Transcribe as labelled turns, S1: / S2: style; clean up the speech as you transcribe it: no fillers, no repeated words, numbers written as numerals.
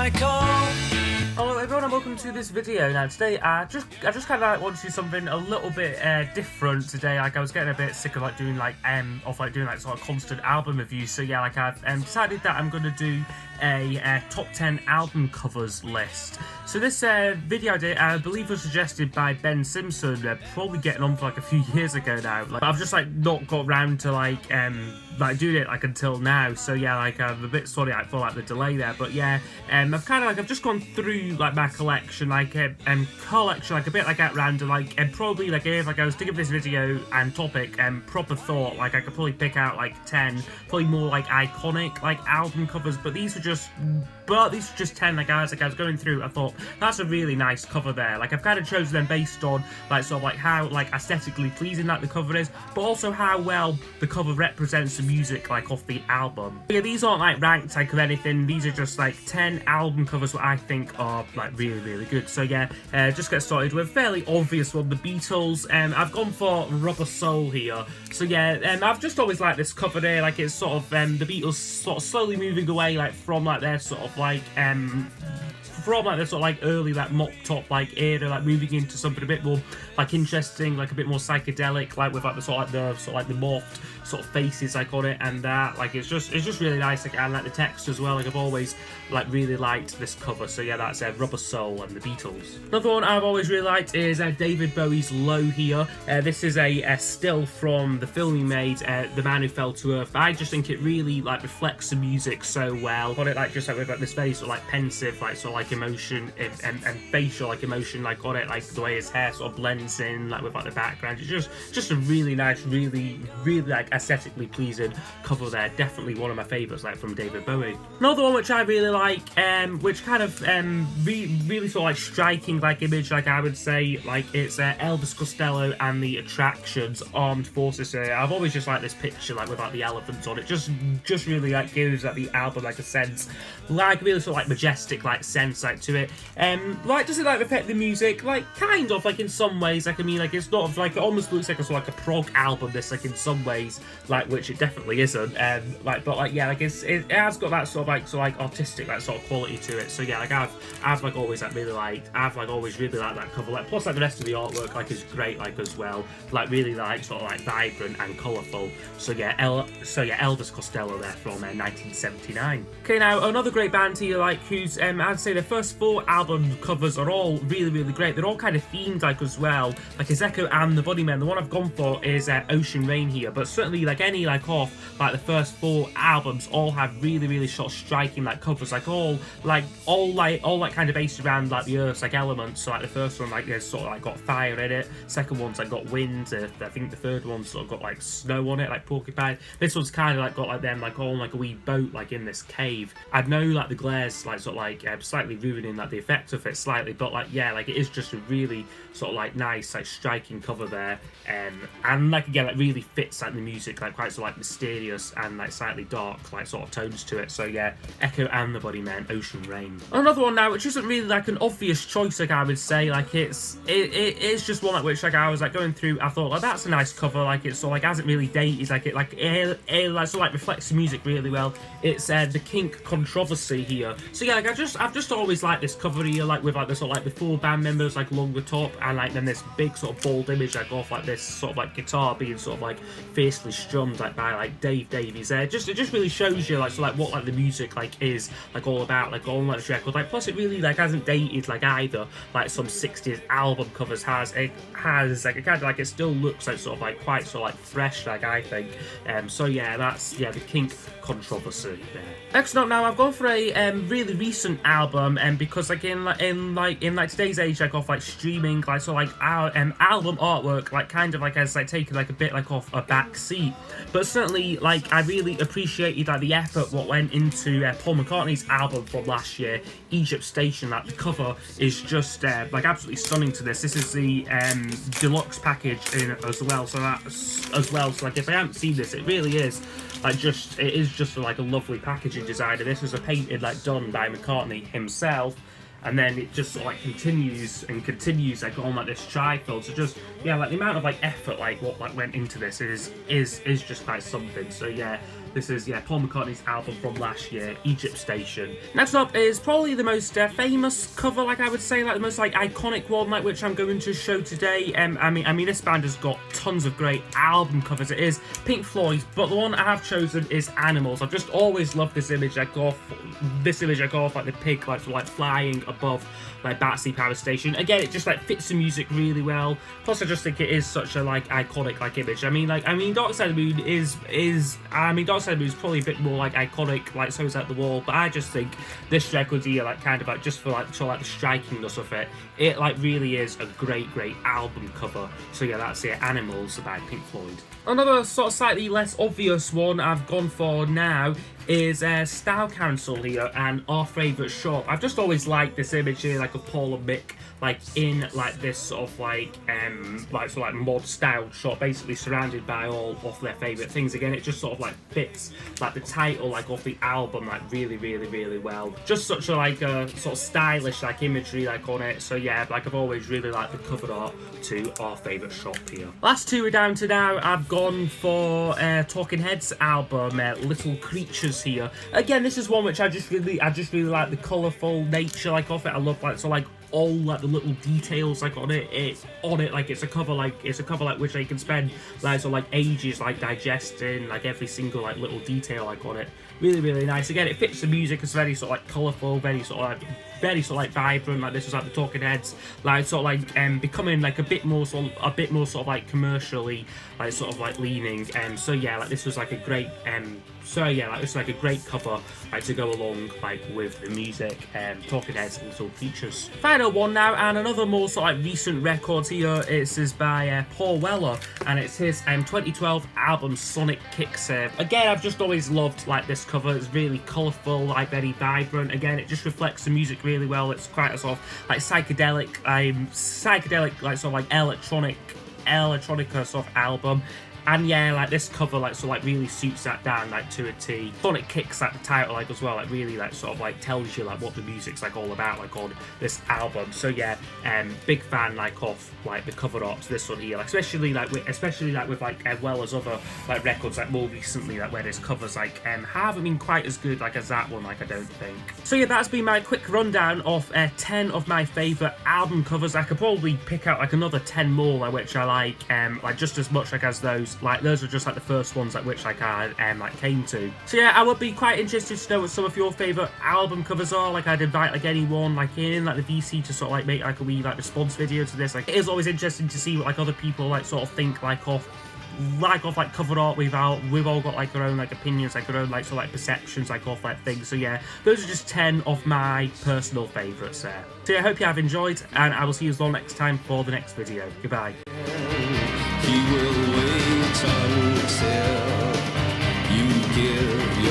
S1: I call.
S2: Hello everyone and welcome to this video. Now today I just kind of want to do something a little bit different today. Like I was getting a bit sick of doing sort of constant album reviews. So yeah, like I've decided that I'm going to do a top 10 album covers list. So this video I believe was suggested by Ben Simpson, probably getting on for like a few years ago now. Like I've just not got round to doing it until now. So yeah, I'm a bit sorry for the delay there, but yeah, I've just gone through my collection, a bit at random, and probably if I was to give this video and topic proper thought, I could probably pick out 10 probably more iconic album covers, but these were just 10 as I was going through. I thought that's a really nice cover there. I've kind of chosen them based on how aesthetically pleasing the cover is, but also how well the cover represents the music off the album. But yeah, these aren't ranked or anything. These are just 10 album covers that I think are really good. So yeah, just get started with a fairly obvious one, the Beatles. I've gone for Rubber Soul here. So yeah, I've just always liked this cover there. It's sort of the Beatles sort of slowly moving away from their sort of early mop top era, moving into something a bit more interesting, a bit more psychedelic, with the morphed sort of faces on it, and that it's just really nice. And the text as well. I've always really liked this cover. So yeah, that's Rubber Soul and the Beatles. Another one I've always really liked is David Bowie's Low here. This is a still from the film he made, The Man Who Fell to Earth. I just think it really reflects the music so well. Got it with this very sort of pensive emotion and facial emotion on it, the way his hair sort of blends in with the background. It's just a really nice, really aesthetically pleasing cover there. Definitely one of my favourites from David Bowie. Another one which I really like, which kind of really sort of striking image, I would say, it's Elvis Costello and the Attractions Armed Forces. I've always just liked this picture with the elephants on it. Just really gives the album a sense, really sort of majestic sense to it. Does it affect the music? Kind of in some ways. It's not it almost looks like a prog album, this in some ways, which it definitely isn't. But yeah, it has got that sort of artistic sort of quality to it. So yeah, I've always really liked. I've always really liked that cover. Plus the rest of the artwork is great as well. Really sort of vibrant and colourful. So yeah, Elvis Costello there from 1979. Okay, now another great band here, who's I'd say the first 4 album covers are all really great. They're all kind of themed as well, as Echo and the Bunnymen. The one I've gone for is Ocean Rain here, but certainly any off the first 4 albums all have really sort of striking covers, all kind of based around the Earth's elements. So the first one there's sort of got fire in it. Second one's got wind. I think the third one's sort of got snow on it, porcupine. This one's kind of got them all a wee boat in this cave. I know the glare's slightly ruining the effect of it slightly, but yeah, it is just a really sort of nice striking cover there, and again really fits the music quite so mysterious and slightly dark sort of tones to it. So yeah, Echo and the Bunnymen, Ocean Rain. Another one now which isn't really an obvious choice, I would say, it is just one which I was going through. I thought that's a nice cover, it's sort of hasn't really dated, it reflects the music really well. It's the Kink Controversy here. So yeah, I've just always liked this cover here, with the sort of the 4 band members along the top, and then this big sort of bold image off this sort of guitar being sort of fiercely strummed by Dave Davies there. It just really shows you what the music is all about on this record. Plus it really hasn't dated either some 60s album covers has. It has it kind of it still looks sort of quite sort of fresh, I think. So yeah, that's the Kink Controversy there. Next up now, I've gone for a really recent album, and because in today's age of streaming, our album artwork kind of has taken a bit off a back seat. But certainly I really appreciated the effort what went into Paul McCartney's album from last year, Egypt Station. The cover is just absolutely stunning to this. This is the deluxe package in it as well. So that's as well. So if I haven't seen this, it really is it is just a lovely packaging design. And this was a painting done by McCartney himself. and then it just sort of like continues and continues like on like this trifold. So just the amount of like effort what went into this is just quite something. So yeah, This is, yeah, Paul McCartney's album from last year, Egypt Station. Next up is probably the most famous cover, like I would say, like the most like iconic one, like which I'm going to show today. I mean, this band has got tons of great album covers. It is Pink Floyd, but the one I have chosen is Animals. I've just always loved this image. I go off like the pig, like flying above like Battersea Power Station. Again, it just like fits the music really well. Plus, I just think it is such a like iconic like image. I mean, Dark Side of the Moon is probably a bit more like iconic, like so is At the Wall. But I just think this record here, like kind of like just for like the strikingness of it, it like really is a great album cover. So yeah, that's it. Animals by Pink Floyd. Another sort of slightly less obvious one I've gone for now is Style Council here and Our Favourite Shop. I've just always liked this image here, like of Paul and Mick, like in like this sort of like mod style shop, basically surrounded by all of their favourite things. Again, it just sort of like fits like the title like of the album like really well. Just such a like a sort of stylish like imagery like on it. So yeah, like I've always really liked the cover art to Our Favourite Shop here. Last two we're down to now. I've gone for Talking Heads album, Little Creatures here. Again, this is one which I just really like the colourful nature like of it. I love like all like the little details like on it. Like it's a cover like which they can spend like like ages like digesting like every single like little detail like on it. Really nice. Again, it fits the music. It's very sort of like colourful, very sort of like vibrant. Like this was like the Talking Heads, like sort of like becoming like a bit more sort of like commercially like sort of like leaning. So yeah, like this was like a great this is like a great cover like to go along like with the music. Talking Heads, Little Creatures. Final one now, and another more sort of like recent record here. It is by Paul Weller, and it's his 2012 album Sonic Kicks. Again, I've just always loved like this cover. It's really colourful, like very vibrant. Again, it just reflects the music really well. It's quite a sort of like psychedelic like sort of like electronica sort of album. And yeah, like this cover like really suits that down like to a T. Sonic Kicks like the title like as well, like really like sort of like tells you like what the music's like all about like on this album. So yeah, big fan like of like the cover art to this one here, like especially with like well as other like records like more recently like where this covers like haven't been quite as good like as that one, like I don't think. So yeah, that's been my quick rundown of 10 of my favourite album covers. I could probably pick out like another 10 more like which I like just as much like as those. Like those are just like the first ones like which like I like came to. So yeah, I would be quite interested to know what some of your favourite album covers are. Like I'd invite like anyone like in like the VC to sort of like make like a wee like response video to this. Like it is always interesting to see what like other people like sort of think like of like cover art. We've all got like our own like opinions, like our own like sort of like perceptions like of like things. So yeah, those are just 10 of my personal favourites there. So yeah, I hope you have enjoyed, and I will see you all next time for the next video. Goodbye.
S1: He will wait until you give your